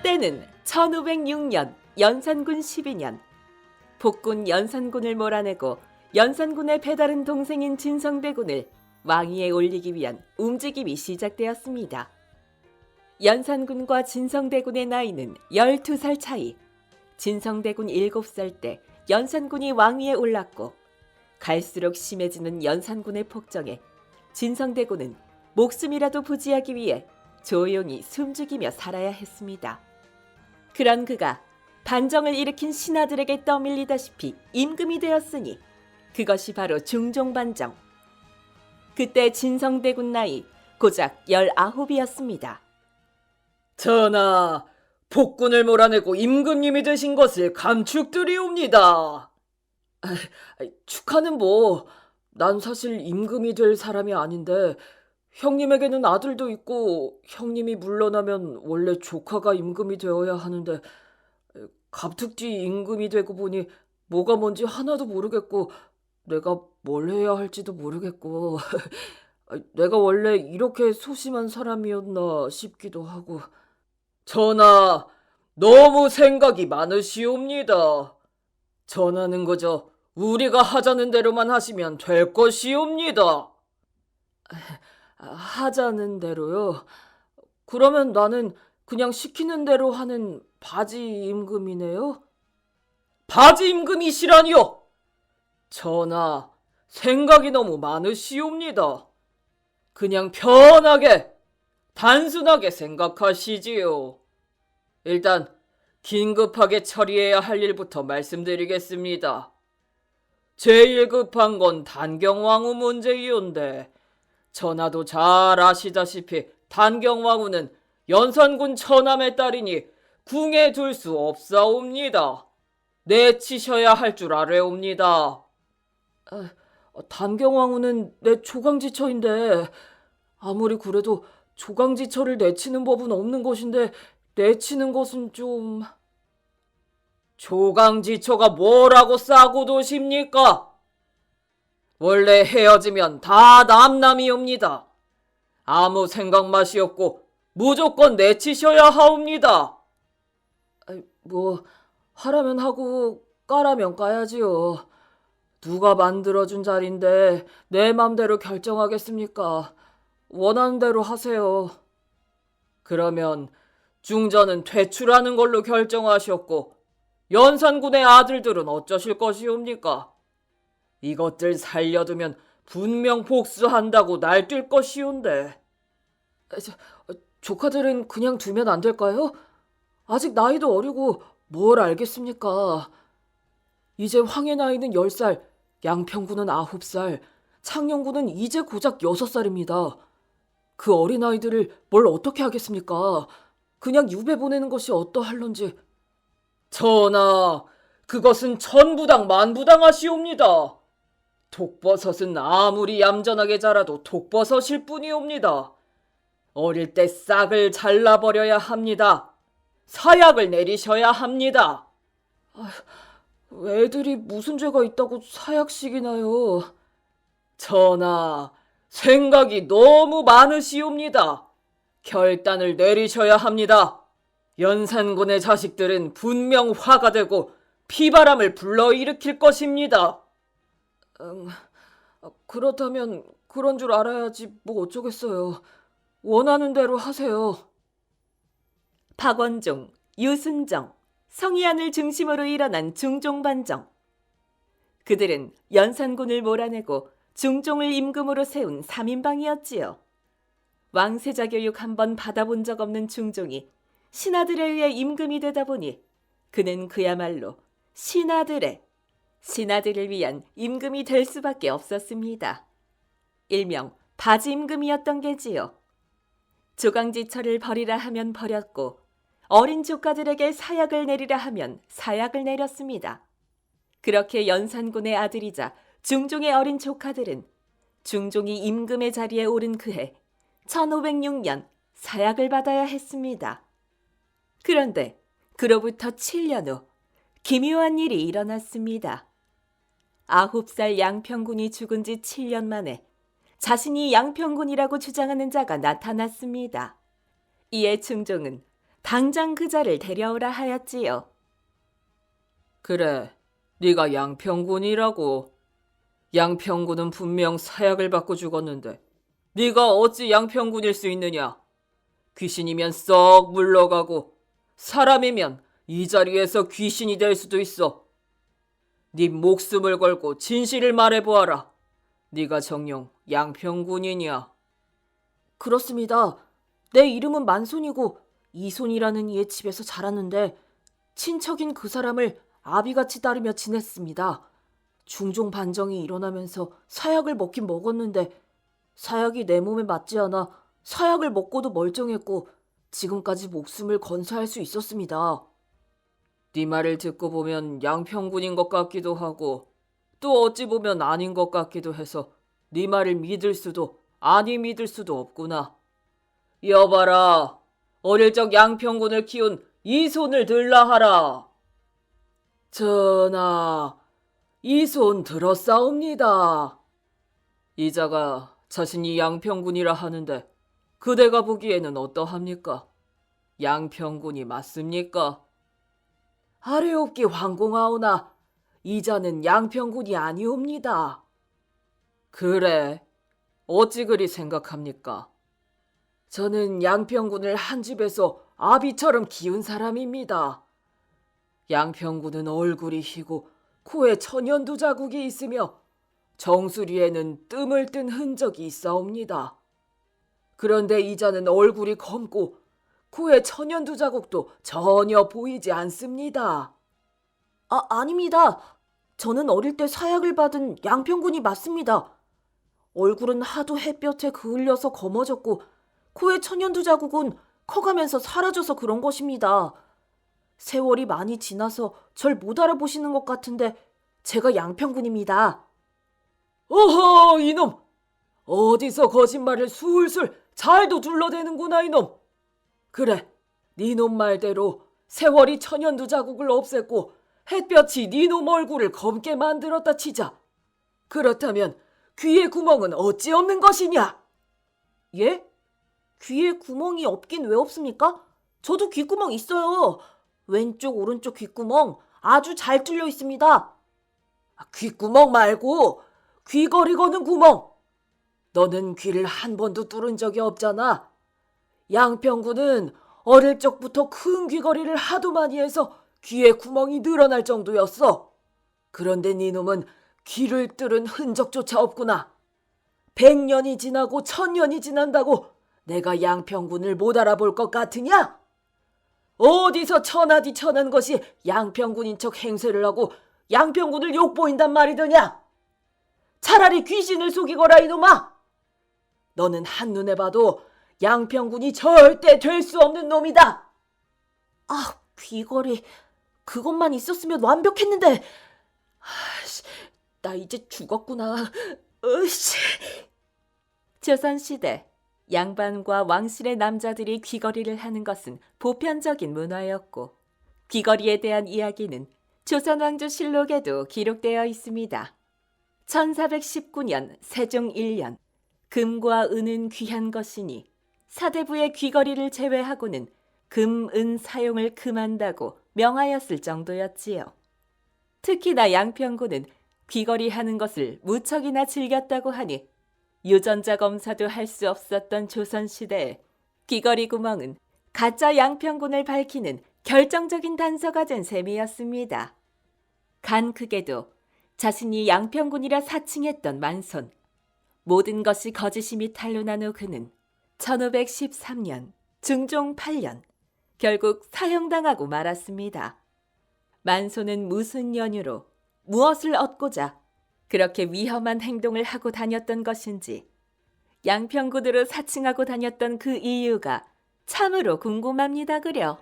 때는 1506년 연산군 12년. 복군 연산군을 몰아내고 연산군의 배다른 동생인 진성대군을 왕위에 올리기 위한 움직임이 시작되었습니다. 연산군과 진성대군의 나이는 12살 차이. 진성대군 7살 때 연산군이 왕위에 올랐고, 갈수록 심해지는 연산군의 폭정에 진성대군은 목숨이라도 부지하기 위해 조용히 숨죽이며 살아야 했습니다. 그런 그가 반정을 일으킨 신하들에게 떠밀리다시피 임금이 되었으니 그것이 바로 중종반정. 그때 진성대군 나이 고작 19이었습니다. 전하, 복군을 몰아내고 임금님이 되신 것을 감축드리옵니다. 축하는 뭐, 난 사실 임금이 될 사람이 아닌데 형님에게는 아들도 있고 형님이 물러나면 원래 조카가 임금이 되어야 하는데 갑툭튀 임금이 되고 보니 뭐가 뭔지 하나도 모르겠고 내가 뭘 해야 할지도 모르겠고 내가 원래 이렇게 소심한 사람이었나 싶기도 하고. 전하, 너무 생각이 많으시옵니다. 전하는 그저 우리가 하자는 대로만 하시면 될 것이옵니다. 하자는 대로요? 그러면 나는 그냥 시키는 대로 하는 바지 임금이네요? 바지 임금이시라니요? 전하, 생각이 너무 많으시옵니다. 그냥 편하게, 단순하게 생각하시지요. 일단 긴급하게 처리해야 할 일부터 말씀드리겠습니다. 제일 급한 건 단경왕후 문제이온데, 전하도 잘 아시다시피 단경왕후는 연산군 처남의 딸이니 궁에 둘 수 없사옵니다. 내치셔야 할 줄 아뢰옵니다. 단경왕후는 내 조강지처인데 아무리 그래도 조강지처를 내치는 법은 없는 것인데 내치는 것은 좀... 조강지처가 뭐라고 싸고 도십니까? 원래 헤어지면 다 남남이옵니다. 아무 생각 맛이 없고 무조건 내치셔야 하옵니다. 뭐 하라면 하고 까라면 까야지요. 누가 만들어준 자리인데 내 맘대로 결정하겠습니까? 원하는 대로 하세요. 그러면 중전은 퇴출하는 걸로 결정하셨고 연산군의 아들들은 어쩌실 것이옵니까? 이것들 살려두면 분명 복수한다고 날뛸 것이온데. 조카들은 그냥 두면 안 될까요? 아직 나이도 어리고 뭘 알겠습니까? 이제 황의 나이는 10살, 양평군은 9살, 창녕군은 이제 고작 6살입니다. 그 어린아이들을 뭘 어떻게 하겠습니까? 그냥 유배 보내는 것이 어떠할런지. 전하, 그것은 천부당 만부당하시옵니다. 독버섯은 아무리 얌전하게 자라도 독버섯일 뿐이옵니다. 어릴 때 싹을 잘라버려야 합니다. 사약을 내리셔야 합니다. 애들이 무슨 죄가 있다고 사약식이나요? 전하, 생각이 너무 많으시옵니다. 결단을 내리셔야 합니다. 연산군의 자식들은 분명 화가 되고 피바람을 불러일으킬 것입니다. 그렇다면 그런 줄 알아야지 뭐 어쩌겠어요. 원하는 대로 하세요. 박원종, 유순정, 성희안을 중심으로 일어난 중종반정. 그들은 연산군을 몰아내고 중종을 임금으로 세운 3인방이었지요. 왕세자 교육 한번 받아본 적 없는 중종이 신하들에 의해 임금이 되다 보니 그는 그야말로 신하들을 위한 임금이 될 수밖에 없었습니다. 일명 바지 임금이었던 게지요. 조강지처를 버리라 하면 버렸고 어린 조카들에게 사약을 내리라 하면 사약을 내렸습니다. 그렇게 연산군의 아들이자 중종의 어린 조카들은 중종이 임금의 자리에 오른 그해 1506년 사약을 받아야 했습니다. 그런데 그로부터 7년 후 기묘한 일이 일어났습니다. 9살 양평군이 죽은 지 7년 만에 자신이 양평군이라고 주장하는 자가 나타났습니다. 이에 중종은 당장 그자를 데려오라 하였지요. 그래, 네가 양평군이라고. 양평군은 분명 사약을 받고 죽었는데 네가 어찌 양평군일 수 있느냐? 귀신이면 썩 물러가고 사람이면 이 자리에서 귀신이 될 수도 있어. 네 목숨을 걸고 진실을 말해보아라. 네가 정녕 양평군이냐? 그렇습니다. 내 이름은 만손이고 이손이라는 이의 집에서 자랐는데 친척인 그 사람을 아비같이 따르며 지냈습니다. 중종 반정이 일어나면서 사약을 먹긴 먹었는데 사약이 내 몸에 맞지 않아 사약을 먹고도 멀쩡했고 지금까지 목숨을 건사할 수 있었습니다. 네 말을 듣고 보면 양평군인 것 같기도 하고 또 어찌 보면 아닌 것 같기도 해서 네 말을 믿을 수도 아니 믿을 수도 없구나. 여봐라, 어릴 적 양평군을 키운 이손을 들라 하라. 전하, 이손 들었사옵니다. 이자가 자신이 양평군이라 하는데 그대가 보기에는 어떠합니까? 양평군이 맞습니까? 아래옵기 황공하오나 이자는 양평군이 아니옵니다. 그래, 어찌 그리 생각합니까? 저는 양평군을 한 집에서 아비처럼 키운 사람입니다. 양평군은 얼굴이 희고 코에 천연두 자국이 있으며 정수리에는 뜸을 뜬 흔적이 있사옵니다. 그런데 이자는 얼굴이 검고 코에 천연두 자국도 전혀 보이지 않습니다. 아닙니다. 저는 어릴 때 사약을 받은 양평군이 맞습니다. 얼굴은 하도 햇볕에 그을려서 검어졌고 코에 천연두 자국은 커가면서 사라져서 그런 것입니다. 세월이 많이 지나서 절 못 알아보시는 것 같은데 제가 양평군입니다. 어허, 이놈! 어디서 거짓말을 술술 잘도 둘러대는구나, 이놈. 그래, 네놈 말대로 세월이 천연두 자국을 없앴고 햇볕이 네놈 얼굴을 검게 만들었다 치자. 그렇다면 귀의 구멍은 어찌 없는 것이냐? 예? 귀에 구멍이 없긴 왜 없습니까? 저도 귓구멍 있어요. 왼쪽 오른쪽 귓구멍 아주 잘 뚫려 있습니다. 귓구멍 말고 귀걸이 거는 구멍. 너는 귀를 한 번도 뚫은 적이 없잖아. 양평군은 어릴 적부터 큰 귀걸이를 하도 많이 해서 귀에 구멍이 늘어날 정도였어. 그런데 네놈은 귀를 뚫은 흔적조차 없구나. 100년이 지나고 1000년이 지난다고 내가 양평군을 못 알아볼 것 같으냐? 어디서 천하디 천한 것이 양평군인 척 행세를 하고 양평군을 욕보인단 말이더냐? 차라리 귀신을 속이거라, 이놈아. 너는 한눈에 봐도 양평군이 절대 될 수 없는 놈이다. 아, 귀걸이 그것만 있었으면 완벽했는데. 나 이제 죽었구나. 으씨. 조선시대 양반과 왕실의 남자들이 귀걸이를 하는 것은 보편적인 문화였고 귀걸이에 대한 이야기는 조선왕조실록에도 기록되어 있습니다. 1419년 세종 1년 금과 은은 귀한 것이니 사대부의 귀걸이를 제외하고는 금, 은 사용을 금한다고 명하였을 정도였지요. 특히나 양평군은 귀걸이 하는 것을 무척이나 즐겼다고 하니 유전자 검사도 할 수 없었던 조선시대에 귀걸이 구멍은 가짜 양평군을 밝히는 결정적인 단서가 된 셈이었습니다. 간크게도 자신이 양평군이라 사칭했던 만손. 모든 것이 거짓임이 탄로난 후 그는 1513년 중종 8년 결국 사형당하고 말았습니다. 만손은 무슨 연유로 무엇을 얻고자 그렇게 위험한 행동을 하고 다녔던 것인지 양평군으로 사칭하고 다녔던 그 이유가 참으로 궁금합니다 그려.